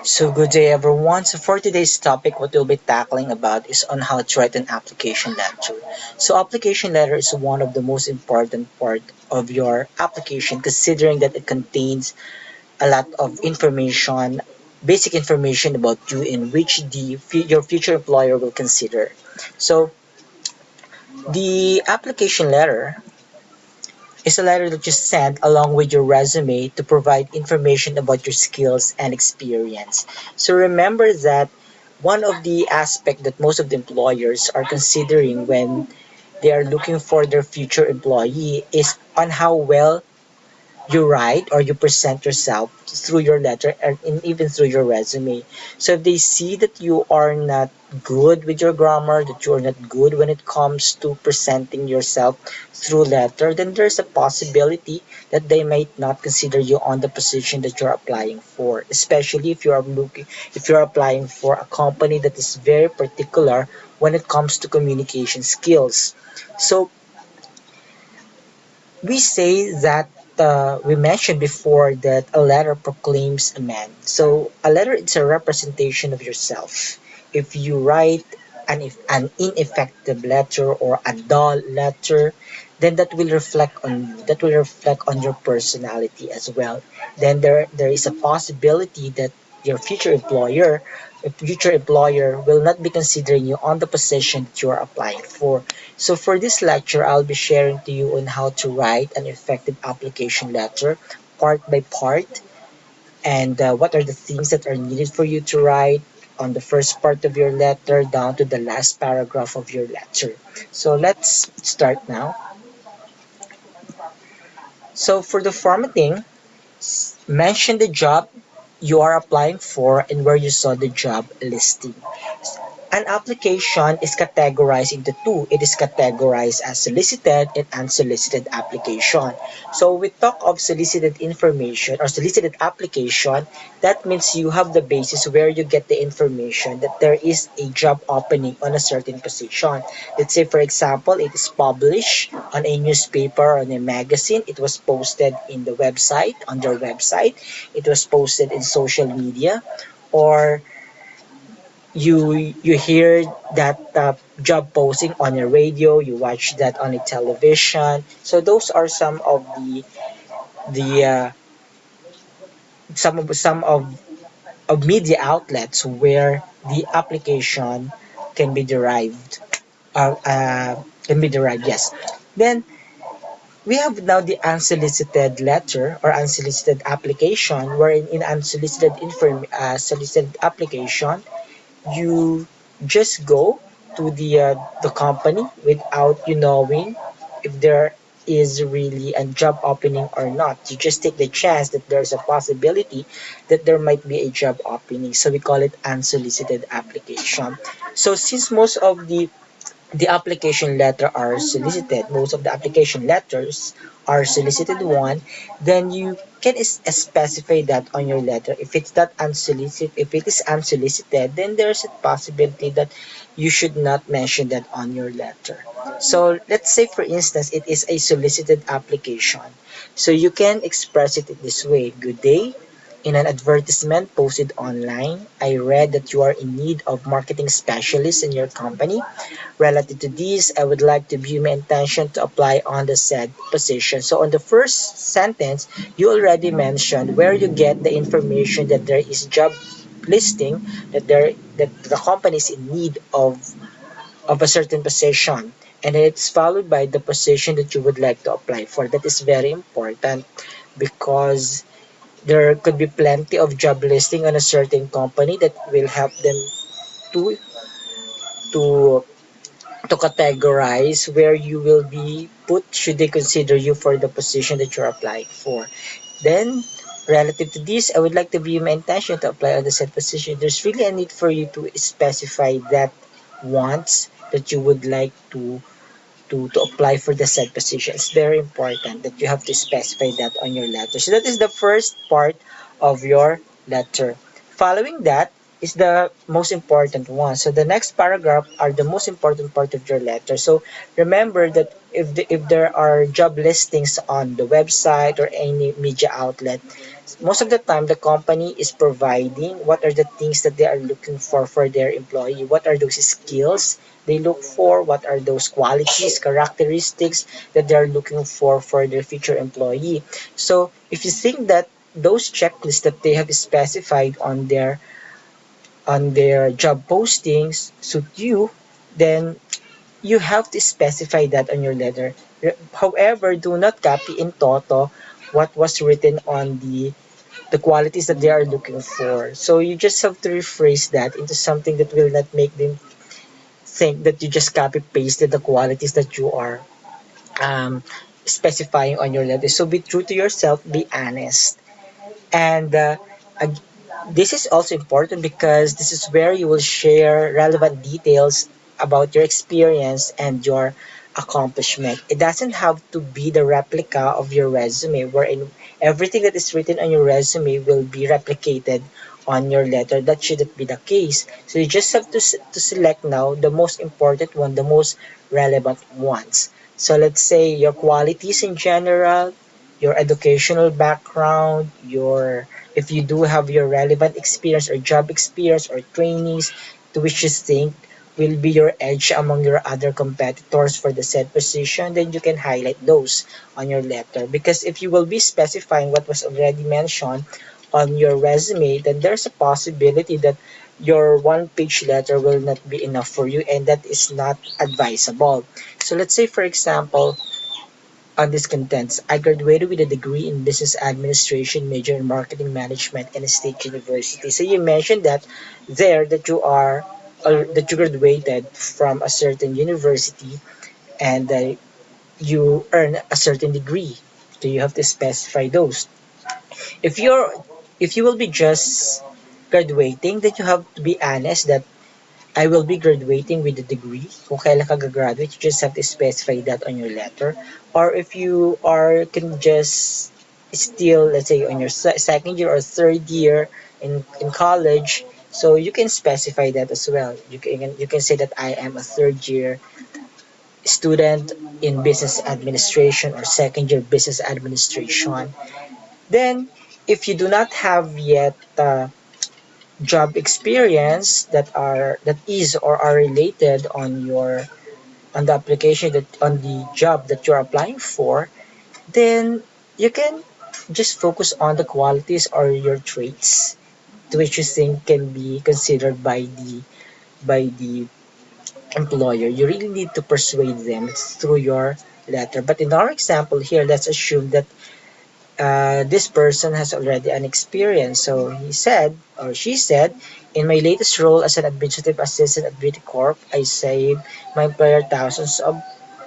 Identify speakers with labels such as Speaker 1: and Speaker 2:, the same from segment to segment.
Speaker 1: So good day everyone. So for today's topic, what we'll be tackling about is on how to write an application letter. So application letter is one of the most important part of your application considering that it contains a lot of information, basic information about you in which your future employer will consider. So the application letter is a letter that you send along with your resume to provide information about your skills and experience. So remember that one of the aspects that most of the employers are considering when they are looking for their future employee is on how well you write or you present yourself through your letter and even through your resume. So if they see that you are not good with your grammar, that you are not good when it comes to presenting yourself through letter, then there's a possibility that they might not consider you on the position that you're applying for, especially if you're applying for a company that is very particular when it comes to communication skills. So we say that we mentioned before that a letter proclaims a man. So a letter is a representation of yourself. If you write an ineffective letter or a dull letter, then that will reflect on you. That will reflect on your personality as well. Then there is a possibility that your future employer will not be considering you on the position that you are applying for. So for this lecture, I'll be sharing to you on how to write an effective application letter part by part and what are the things that are needed for you to write on the first part of your letter down to the last paragraph of your letter. So let's start now. So for the formatting, mention the job you are applying for and where you saw the job listing. An application is categorized into two. It is categorized as solicited and unsolicited application. So we talk of solicited information or solicited application, that means you have the basis where you get the information that there is a job opening on a certain position. Let's say for example, it is published on a newspaper, on a magazine, it was posted in the website, on their website, it was posted in social media, or you hear that job posting on your radio, you watch that on a television. So those are the some of media outlets where the application can be derived. Can be derived, yes. Then we have now the unsolicited letter or unsolicited application, wherein in solicited application you just go to the company without you knowing if there is really a job opening or not. You just take the chance that there's a possibility that there might be a job opening. So we call it unsolicited application. So since most of the application letter are solicited, most of the application letters are solicited one, then you can specify that on your letter. If it's not unsolicited, if it is unsolicited, then there's a possibility that you should not mention that on your letter. So let's say for instance, it is a solicited application. So you can express it in this way. Good day. In an advertisement posted online, I read that you are in need of marketing specialists in your company. Relative to this, I would like to view my intention to apply on the said position. So on the first sentence, you already mentioned where you get the information that there is job listing, that the company is in need of a certain position. And it's followed by the position that you would like to apply for. That is very important because there could be plenty of job listing on a certain company that will help them to to to categorize where you will be put should they consider you for the position that you're applying for. Then, relative to this, I would like to view my intention to apply on the said position. There's really a need for you to specify that wants that you would like to apply for the said position. It's very important that you have to specify that on your letter. So that is the first part of your letter. Following that, is the most important one. So the next paragraph are the most important part of your letter. So remember that if there are job listings on the website or any media outlet, most of the time the company is providing what are the things that they are looking for their employee. What are those skills they look for? What are those qualities, characteristics that they are looking for their future employee? So if you think that those checklists that they have specified on their job postings suit you, then you have to specify that on your letter. However, do not copy in toto what was written on the qualities that they are looking for. So you just have to rephrase that into something that will not make them think that you just copy pasted the qualities that you are um, specifying on your letter. So be true to yourself, be honest. And this is also important because this is where you will share relevant details about your experience and your accomplishment. It doesn't have to be the replica of your resume, wherein everything that is written on your resume will be replicated on your letter. That shouldn't be the case. So you just have to select now the most important one, the most relevant ones. So let's say your qualities in general, your educational background, your if you do have your relevant experience or job experience or trainings to which you think will be your edge among your other competitors for the said position, then you can highlight those on your letter. Because if you will be specifying what was already mentioned on your resume, then there's a possibility that your one page letter will not be enough for you, and that is not advisable. So let's say, for example, on these contents, I graduated with a degree in business administration, major in marketing management, and a state university. So you mentioned that there that you are that you graduated from a certain university and you earn a certain degree. So you have to specify those. If you're if you will be just graduating, then you have to be honest that I will be graduating with a degree. Kung kailan ka gagraduate, you just have to specify that on your letter. Or if you are can just still, let's say, on your second year or third year in college, so you can specify that as well. You can say that I am a third year student in business administration or second year business administration. Then, if you do not have yet job experience that is or are related on the application that on the job that you're applying for, then you can just focus on the qualities or your traits to which you think can be considered by the employer. You really need to persuade them through your letter. But in our example here, let's assume that this person has already an experience. So he said, or she said, in my latest role as an administrative assistant at Beauty Corp, I saved my employer thousands of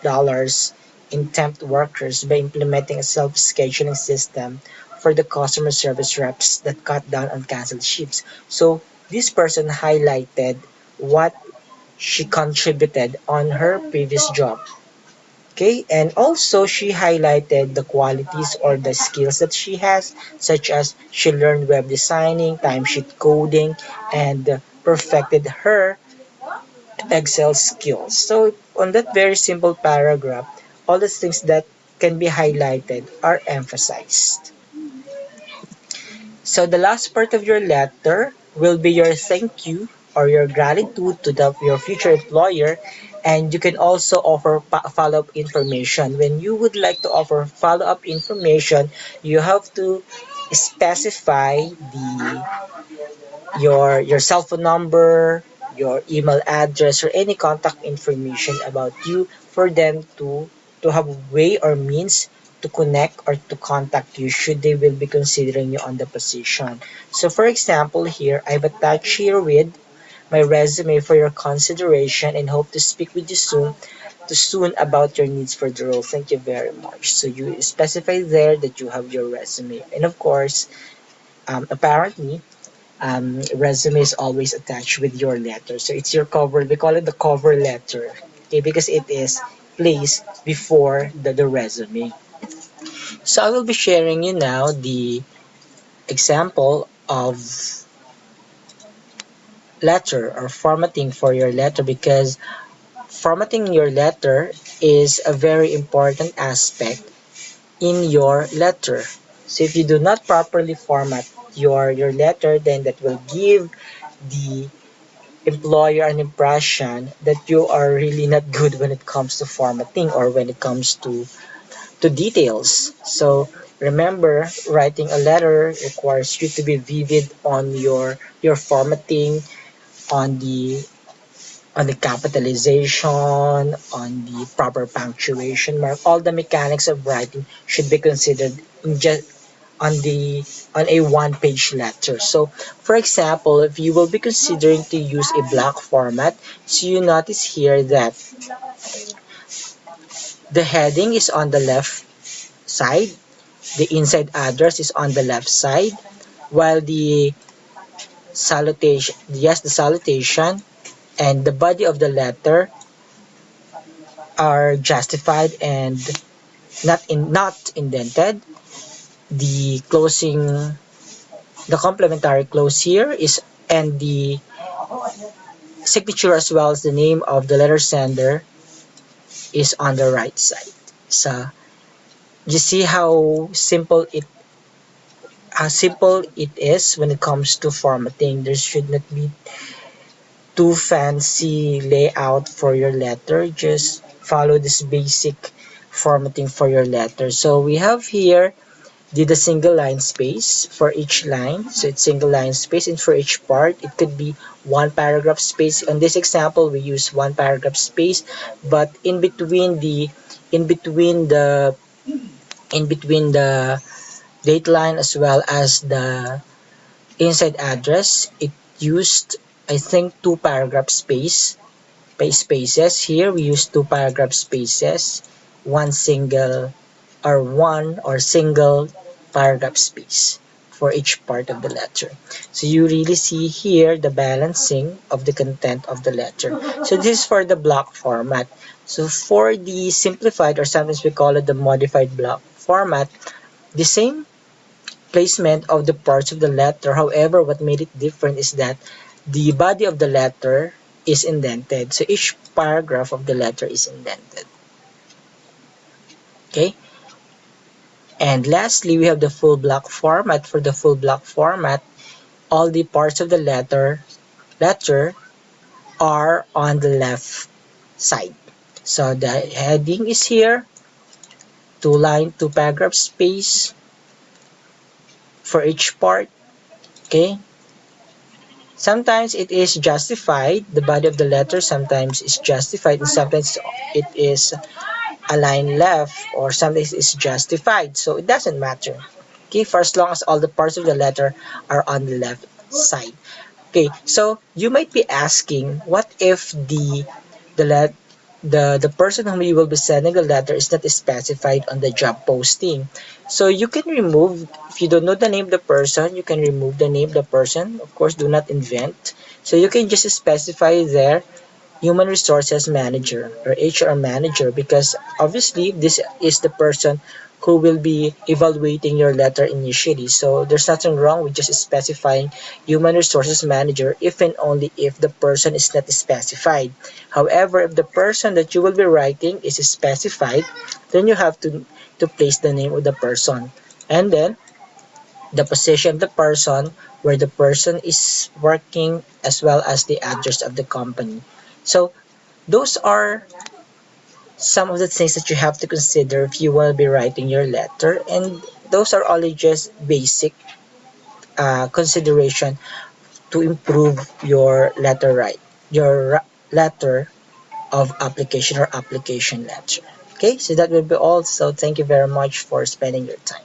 Speaker 1: dollars in temp workers by implementing a self-scheduling system for the customer service reps that cut down on canceled shifts. So this person highlighted what she contributed on her previous job. Okay, and also she highlighted the qualities or the skills that she has, such as she learned web designing, timesheet coding, and perfected her Excel skills. So, on that very simple paragraph, all the things that can be highlighted are emphasized. So, the last part of your letter will be your thank you or your gratitude to your future employer, and you can also offer follow-up information. When you would like to offer follow-up information, you have to specify your cell phone number, your email address, or any contact information about you for them to have a way or means to connect or to contact you should they will be considering you on the position. So for example here, I've attached here with my resume for your consideration and hope to speak with you soon about your needs for the role. Thank you very much. So you specify there that you have your resume. And of course, apparently, resume is always attached with your letter. So it's your cover. We call it the cover letter, okay, because it is placed before the resume. So I will be sharing you now the example letter or formatting for your letter, because formatting your letter is a very important aspect in your letter. So if you do not properly format your letter, then that will give the employer an impression that you are really not good when it comes to formatting or when it comes to details. So remember, writing a letter requires you to be vivid on your formatting, on the capitalization, on the proper punctuation mark. All the mechanics of writing should be considered in just on the on a one-page letter. So, for example, if you will be considering to use a block format, so you notice here that the heading is on the left side, the inside address is on the left side, while the salutation and the body of the letter are justified and not indented. The closing, the complementary close here is, and the signature as well as the name of the letter sender is on the right side. So you see how simple it is when it comes to formatting. There should not be too fancy layout for your letter. Just follow this basic formatting for your letter. So we have here did a single line space for each line. So it's single line space, and for each part, it could be one paragraph space. On this example, we use one paragraph space, but in between the date line as well as the inside address, it used, I think, two paragraph spaces. Here we use two paragraph spaces, one single paragraph space for each part of the letter. So you really see here the balancing of the content of the letter. So this is for the block format. So for the simplified, or sometimes we call it the modified block format, the same placement of the parts of the letter. However, what made it different is that the body of the letter is indented. So each paragraph of the letter is indented. Okay? And lastly, we have the full block format. For the full block format, all the parts of the letter are on the left side. So the heading is here, two paragraph space for each part. Okay? Sometimes it is justified, the body of the letter sometimes is justified, and sometimes it is aligned left, or sometimes it's justified. So it doesn't matter. Okay, for as long as all the parts of the letter are on the left side. Okay, so you might be asking, what if the let the person whom you will be sending a letter is not specified on the job posting? So you can remove, if you don't know the name of the person, you can remove the name of the person. Of course, do not invent. So you can just specify there human resources manager or HR manager, because obviously this is the person who will be evaluating your letter initially. So there's nothing wrong with just specifying human resources manager if and only if the person is not specified. However, if the person that you will be writing is specified, then you have to place the name of the person, and then the position of the person, where the person is working, as well as the address of the company. So those are some of the things that you have to consider if you will be writing your letter, and those are only just basic consideration to improve your letter of application or application letter. Okay, so that will be all. So thank you very much for spending your time.